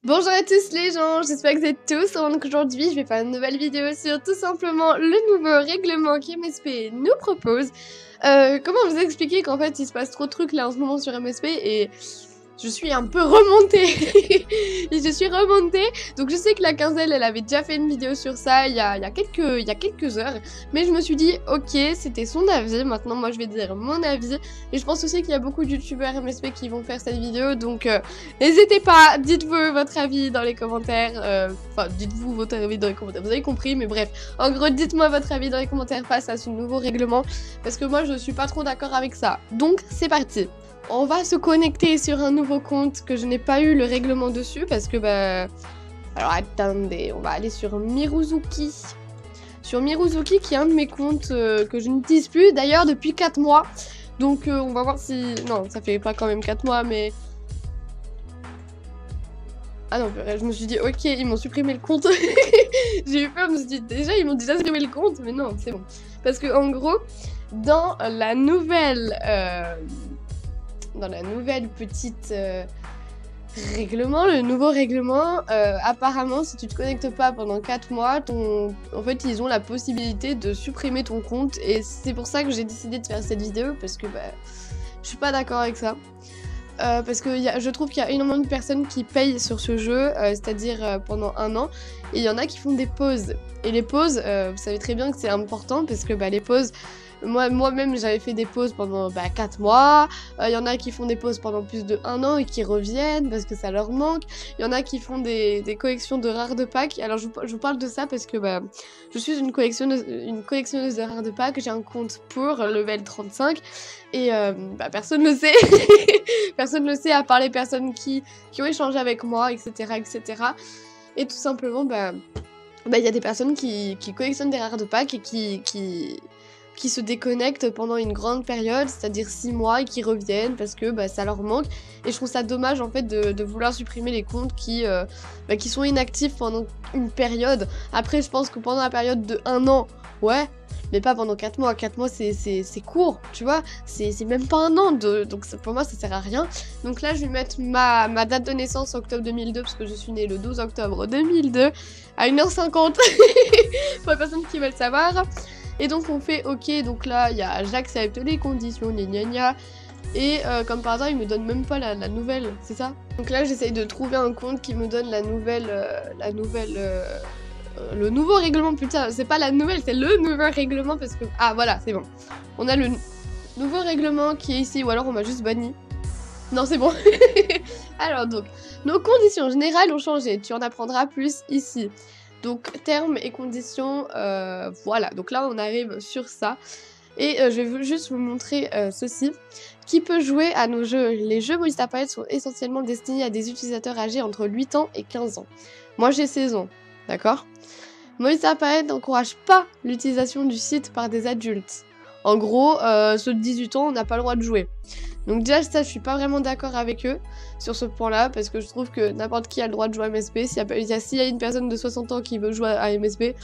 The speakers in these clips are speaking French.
Bonjour à tous les gens, j'espère que vous êtes tous au monde qu'aujourd'hui je vais faire une nouvelle vidéo sur tout simplement le nouveau règlement qu'MSP nous propose. Comment vous expliquer qu'en fait il se passe trop de trucs là en ce moment sur MSP et je suis un peu remontée. Je suis remontée, donc je sais que la quinzaine elle avait déjà fait une vidéo sur ça il y a quelques heures, mais je me suis dit ok c'était son avis, maintenant moi je vais dire mon avis, et je pense aussi qu'il y a beaucoup de youtubeurs MSP qui vont faire cette vidéo, donc n'hésitez pas, dites-vous votre avis dans les commentaires, enfin dites-vous votre avis dans les commentaires, vous avez compris, mais bref, en gros dites-moi votre avis dans les commentaires face à ce nouveau règlement, parce que moi je suis pas trop d'accord avec ça, donc c'est parti. On va se connecter sur un nouveau compte que je n'ai pas eu le règlement dessus parce que alors attendez, on va aller sur Miruzuki. Sur Miruzuki qui est un de mes comptes que je n'utilise plus d'ailleurs depuis 4 mois. Donc on va voir si... Non, ça fait pas quand même 4 mois mais... Ah non, je me suis dit ok, ils m'ont supprimé le compte. J'ai eu peur, je me suis dit déjà ils m'ont déjà supprimé le compte, mais non, c'est bon. Parce que en gros, dans la nouvelle petite règlement, le nouveau règlement, apparemment si tu te connectes pas pendant 4 mois, en fait ils ont la possibilité de supprimer ton compte, et c'est pour ça que j'ai décidé de faire cette vidéo, parce que je suis pas d'accord avec ça. Parce que je trouve qu'il y a énormément de personnes qui payent sur ce jeu, c'est-à-dire pendant 1 an, et il y en a qui font des pauses. Et les pauses, vous savez très bien que c'est important, parce que les pauses, moi-même j'avais fait des pauses pendant 4 mois, il y en a qui font des pauses pendant plus de 1 an et qui reviennent parce que ça leur manque, il y en a qui font des collections de rares de packs. Alors je vous parle de ça parce que je suis une collectionneuse de rares de packs, j'ai un compte pour level 35 et personne ne le sait. Personne ne le sait à part les personnes qui ont échangé avec moi, etc. etc. Et tout simplement, il y a des personnes qui collectionnent des rares de packs et qui se déconnectent pendant une grande période, c'est-à-dire 6 mois, et qui reviennent parce que ça leur manque. Et je trouve ça dommage en fait de vouloir supprimer les comptes qui sont inactifs pendant une période. Après je pense que pendant la période de 1 an, ouais, mais pas pendant 4 mois. 4 mois c'est court, tu vois, c'est même pas 1 an, donc pour moi ça sert à rien. Donc là je vais mettre ma date de naissance octobre 2002, parce que je suis née le 12 octobre 2002 à 1h50 pour les personnes qui veulent savoir. Et donc on fait ok, donc là il y a j'accepte les conditions, gna gna, et comme par hasard il me donne même pas la nouvelle, c'est ça? Donc là j'essaye de trouver un compte qui me donne le nouveau règlement, putain, c'est pas la nouvelle, c'est le nouveau règlement, parce que... Ah voilà, c'est bon. On a le nouveau règlement qui est ici, ou alors on m'a juste banni. Non, c'est bon. Alors donc, nos conditions générales ont changé, tu en apprendras plus ici. Donc termes et conditions, voilà, donc là on arrive sur ça. Et je vais juste vous montrer ceci. Qui peut jouer à nos jeux? Les jeux Movistar Pilot sont essentiellement destinés à des utilisateurs âgés entre 8 ans et 15 ans. Moi j'ai 16 ans, d'accord? Movistar Pilot n'encourage pas l'utilisation du site par des adultes. En gros, ceux de 18 ans, on n'a pas le droit de jouer. Donc déjà ça, je suis pas vraiment d'accord avec eux sur ce point-là, parce que je trouve que n'importe qui a le droit de jouer à MSP. S'il y a une personne de 60 ans qui veut jouer à MSP,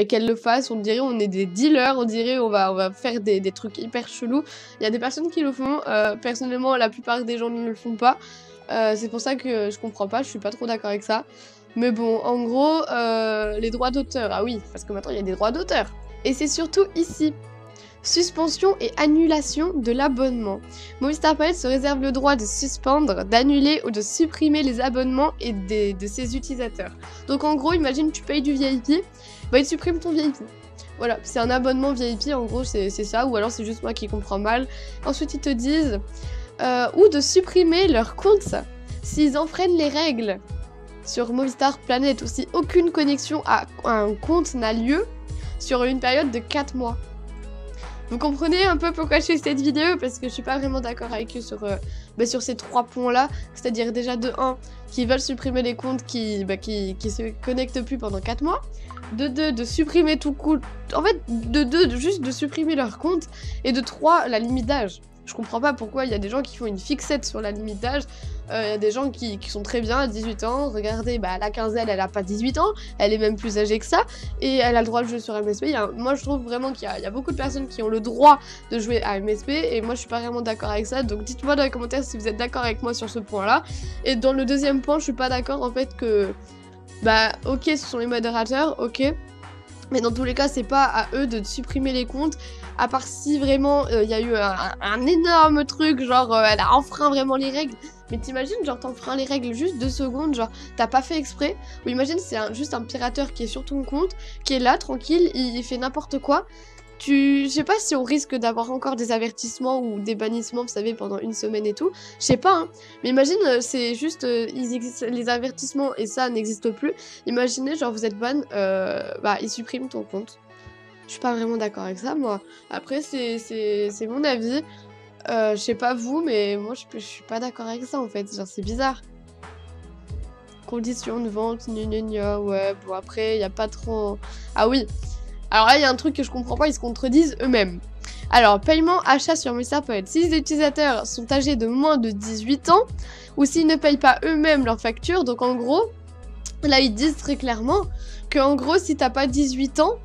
qu'elle le fasse. On dirait on est des dealers, on dirait on va faire des trucs hyper chelous. Il y a des personnes qui le font, personnellement la plupart des gens ne le font pas. C'est pour ça que je comprends pas, je suis pas trop d'accord avec ça. Mais bon, en gros, les droits d'auteur, ah oui, parce que maintenant il y a des droits d'auteur. Et c'est surtout ici. Suspension et annulation de l'abonnement. Movistar Pilot se réserve le droit de suspendre, d'annuler ou de supprimer les abonnements de ses utilisateurs. Donc en gros, imagine tu payes du VIP, il supprime ton VIP. Voilà, c'est un abonnement VIP, en gros c'est ça, ou alors c'est juste moi qui comprends mal. Ensuite ils te disent, ou de supprimer leur compte s'ils enfreignent les règles. Sur Movistar Planet aussi, aucune connexion à un compte n'a lieu sur une période de 4 mois. Vous comprenez un peu pourquoi je fais cette vidéo, parce que je suis pas vraiment d'accord avec eux sur ces 3 points-là. C'est-à-dire déjà de 1, qu'ils veulent supprimer les comptes qui se connectent plus pendant 4 mois. De 2, de supprimer tout coup. En fait, de 2, juste de supprimer leur compte. Et de 3, la limite d'âge. Je comprends pas pourquoi il y a des gens qui font une fixette sur la limite d'âge. Il y a des gens qui sont très bien à 18 ans. Regardez, bah, la quinzaine, elle a pas 18 ans. Elle est même plus âgée que ça. Et elle a le droit de jouer sur MSP. Moi, je trouve vraiment qu'il y a beaucoup de personnes qui ont le droit de jouer à MSP. Et moi, je suis pas vraiment d'accord avec ça. Donc, dites-moi dans les commentaires si vous êtes d'accord avec moi sur ce point-là. Et dans le deuxième point, je suis pas d'accord en fait que... Bah, ok, ce sont les modérateurs, ok. Mais dans tous les cas, c'est pas à eux de supprimer les comptes, à part si vraiment il y a eu un énorme truc, genre elle a enfreint vraiment les règles. Mais t'imagines, genre t'enfreins les règles juste 2 secondes, genre t'as pas fait exprès. Ou imagine, c'est juste un pirateur qui est sur ton compte, qui est là, tranquille, il fait n'importe quoi. Je sais pas si on risque d'avoir encore des avertissements ou des bannissements, vous savez, pendant 1 semaine et tout. Je sais pas, hein. Mais imagine, c'est juste, les avertissements et ça n'existe plus. Imaginez, genre, vous êtes ban, bah, ils suppriment ton compte. Je suis pas vraiment d'accord avec ça, moi. Après, c'est mon avis. Je sais pas vous, mais moi, je suis pas d'accord avec ça, en fait. Genre, c'est bizarre. Conditions de vente, ouais, bon, après, il y a pas trop... Ah oui. Alors là, il y a un truc que je comprends pas, ils se contredisent eux-mêmes. Alors, paiement, achat sur MrPoet. Si les utilisateurs sont âgés de moins de 18 ans, ou s'ils ne payent pas eux-mêmes leurs factures, donc en gros, là, ils disent très clairement que en gros, si t'as pas 18 ans,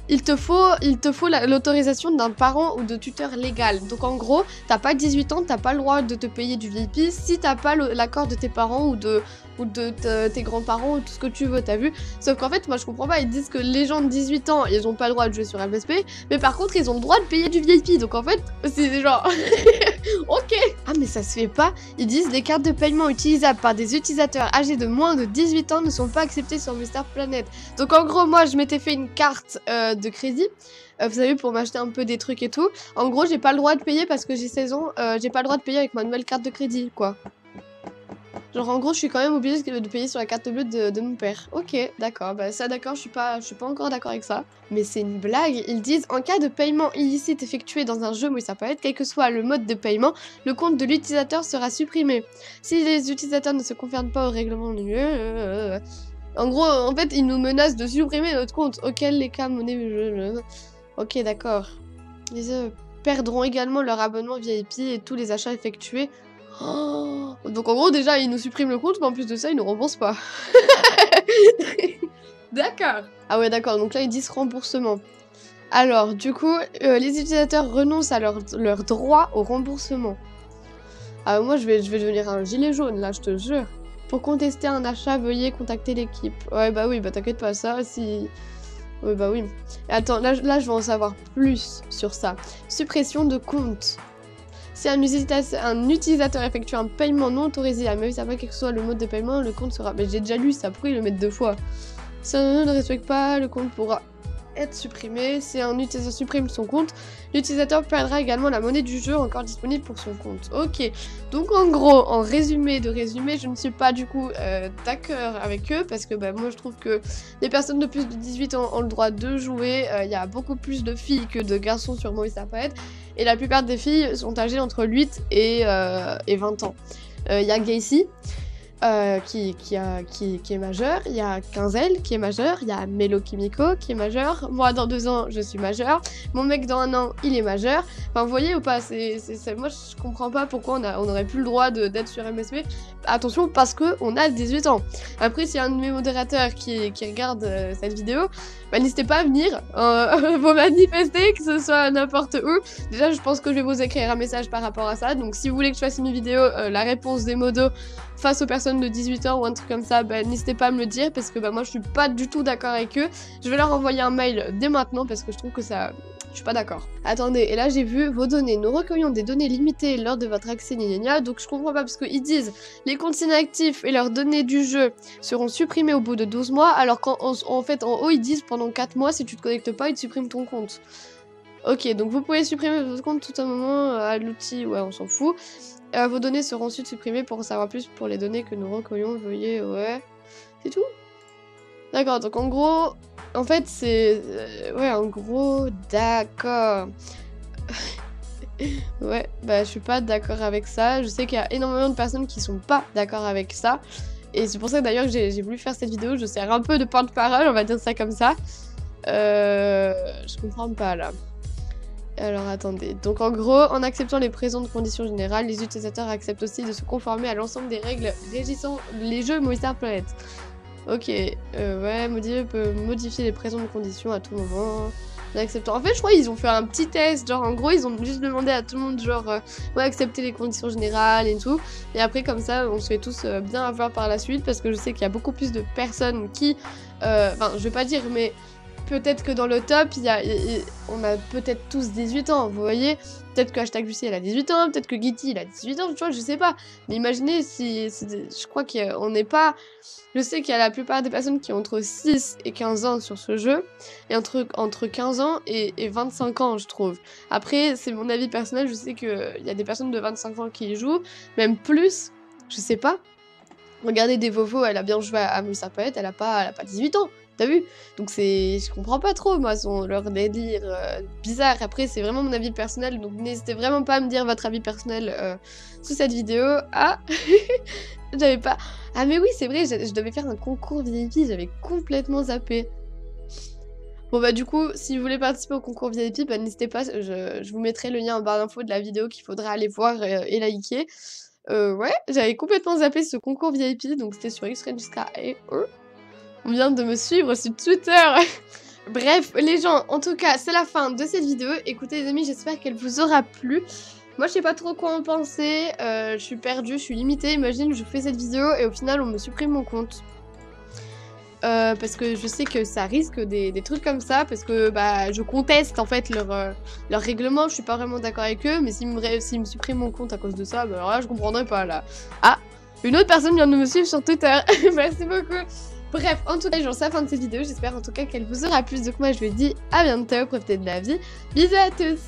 il te faut l'autorisation d'un parent ou de tuteur légal. Donc en gros, t'as pas 18 ans, t'as pas le droit de te payer du VIP si t'as pas l'accord de tes parents ou de tes grands-parents ou tout ce que tu veux, t'as vu? Sauf qu'en fait, moi je comprends pas, ils disent que les gens de 18 ans, ils ont pas le droit de jouer sur MSP, mais par contre, ils ont le droit de payer du VIP. Donc en fait, c'est genre... ok. Ah mais ça se fait pas. Ils disent les cartes de paiement utilisables par des utilisateurs âgés de moins de 18 ans ne sont pas acceptées sur MrPlanet. Donc en gros, moi je m'étais fait une carte de crédit, vous savez, pour m'acheter un peu des trucs et tout. En gros, j'ai pas le droit de payer parce que j'ai 16 ans, j'ai pas le droit de payer avec ma nouvelle carte de crédit, quoi. Genre en gros, je suis quand même obligée de payer sur la carte bleue de mon père. Ok, d'accord, bah ça d'accord, je suis pas encore d'accord avec ça. Mais c'est une blague, ils disent en cas de paiement illicite effectué dans un jeu MrPoet, quel que soit le mode de paiement, le compte de l'utilisateur sera supprimé. Si les utilisateurs ne se conforment pas au règlement de... En gros, en fait, ils nous menacent de supprimer notre compte, auquel les cas monnaie... Ok, d'accord. Ils perdront également leur abonnement VIP et tous les achats effectués. Oh, donc en gros déjà ils nous suppriment le compte mais en plus de ça ils nous remboursent pas. D'accord. Ah ouais d'accord, donc là ils disent remboursement. Alors du coup les utilisateurs renoncent à leur droit au remboursement. Ah moi je vais devenir un gilet jaune là, je te jure. Pour contester un achat veuillez contacter l'équipe. Ouais bah oui, bah t'inquiète pas, ça si... Ouais bah oui. Attends, là je vais en savoir plus sur ça. Suppression de compte. Si un utilisateur effectue un paiement non autorisé, même si ça pas quel que soit le mode de paiement, le compte sera... Mais j'ai déjà lu ça, pourquoi ils le mettent 2 fois? Si un ne respecte pas, le compte pourra être supprimé. Si un utilisateur supprime son compte, l'utilisateur perdra également la monnaie du jeu encore disponible pour son compte. Ok, donc en gros, en résumé de résumé, je ne suis pas du coup d'accord avec eux parce que bah, moi je trouve que les personnes de plus de 18 ans ont le droit de jouer. Il y a beaucoup plus de filles que de garçons sur MrPoet et la plupart des filles sont âgées entre 8 et 20 ans. Il y a Gacy. Qui est majeur, il y a Quinzel qui est majeur, il y a Melo Kimiko qui est majeur, moi dans 2 ans je suis majeur, mon mec dans 1 an il est majeur, enfin vous voyez ou pas, moi je comprends pas pourquoi on aurait plus le droit d'être sur MSP, attention parce que on a 18 ans. Après s'il y a un de mes modérateurs qui regarde cette vidéo, bah, n'hésitez pas à venir, vous manifester, que ce soit n'importe où. Déjà je pense que je vais vous écrire un message par rapport à ça, donc si vous voulez que je fasse une vidéo, la réponse des modos face aux personnes de 18 ans ou un truc comme ça, bah, n'hésitez pas à me le dire parce que bah, moi je suis pas du tout d'accord avec eux. Je vais leur envoyer un mail dès maintenant parce que je trouve que ça... Je suis pas d'accord. Attendez, et là j'ai vu vos données. Nous recueillons des données limitées lors de votre accès gna. Donc je comprends pas parce qu'ils disent les comptes inactifs et leurs données du jeu seront supprimés au bout de 12 mois alors qu'en fait en haut ils disent pendant 4 mois si tu te connectes pas ils te suppriment ton compte. Ok, donc vous pouvez supprimer votre compte tout un moment à l'outil, ouais on s'en fout. Vos données seront ensuite supprimées pour en savoir plus pour les données que nous recueillons, veuillez, ouais. C'est tout? D'accord, donc en gros, en fait c'est... ouais, en gros, d'accord. Ouais, bah je suis pas d'accord avec ça. Je sais qu'il y a énormément de personnes qui sont pas d'accord avec ça. Et c'est pour ça que d'ailleurs j'ai voulu faire cette vidéo, je sers un peu de porte-parole, on va dire ça comme ça. Je comprends pas là. Alors attendez, donc en gros, en acceptant les présentes conditions générales, les utilisateurs acceptent aussi de se conformer à l'ensemble des règles régissant les jeux Movistar Planet. Ok, ouais, Modifier peut modifier les présentes conditions à tout moment. En acceptant. En fait, je crois qu'ils ont fait un petit test, genre en gros, ils ont juste demandé à tout le monde, genre, ouais, accepter les conditions générales et tout. Et après, comme ça, on se fait tous bien avoir par la suite, parce que je sais qu'il y a beaucoup plus de personnes qui, enfin, je vais pas dire, mais peut-être que dans le top, on a peut-être tous 18 ans, vous voyez. Peut-être que Hashtag Lucie, elle a 18 ans, peut-être que Gitty, il a 18 ans, tu vois, je sais pas. Mais imaginez si... Je crois qu'on n'est pas... Je sais qu'il y a la plupart des personnes qui ont entre 6 et 15 ans sur ce jeu, et entre 15 ans et 25 ans, je trouve. Après, c'est mon avis personnel, je sais qu'il y a des personnes de 25 ans qui y jouent, même plus, je sais pas. Regardez Devovo, elle a bien joué à Movistar Planet, elle a pas 18 ans. T'as vu? Donc je comprends pas trop, moi, leur délire bizarre. Après, c'est vraiment mon avis personnel, donc n'hésitez vraiment pas à me dire votre avis personnel sous cette vidéo. Ah j'avais pas... Ah mais oui, c'est vrai, je devais faire un concours VIP, j'avais complètement zappé. Bon bah du coup, si vous voulez participer au concours VIP, bah n'hésitez pas, je vous mettrai le lien en barre d'infos de la vidéo qu'il faudra aller voir et liker. Ouais, j'avais complètement zappé ce concours VIP, donc c'était sur XRenJuska.e. On vient de me suivre sur Twitter. Bref, les gens, en tout cas, c'est la fin de cette vidéo. Écoutez les amis, j'espère qu'elle vous aura plu. Moi, je sais pas trop quoi en penser. Je suis perdue, je suis limitée. Imagine, je fais cette vidéo et au final, on me supprime mon compte. Parce que je sais que ça risque des trucs comme ça. Parce que bah, je conteste en fait leur règlement. Je suis pas vraiment d'accord avec eux. Mais s'ils me suppriment mon compte à cause de ça, bah, alors là, je comprendrais pas là. Ah, une autre personne vient de me suivre sur Twitter. Merci beaucoup. Bref, en tout cas, c'est la fin de cette vidéo. J'espère en tout cas qu'elle vous aura plu. Donc moi, je vous dis à bientôt. Profitez de la vie. Bisous à tous.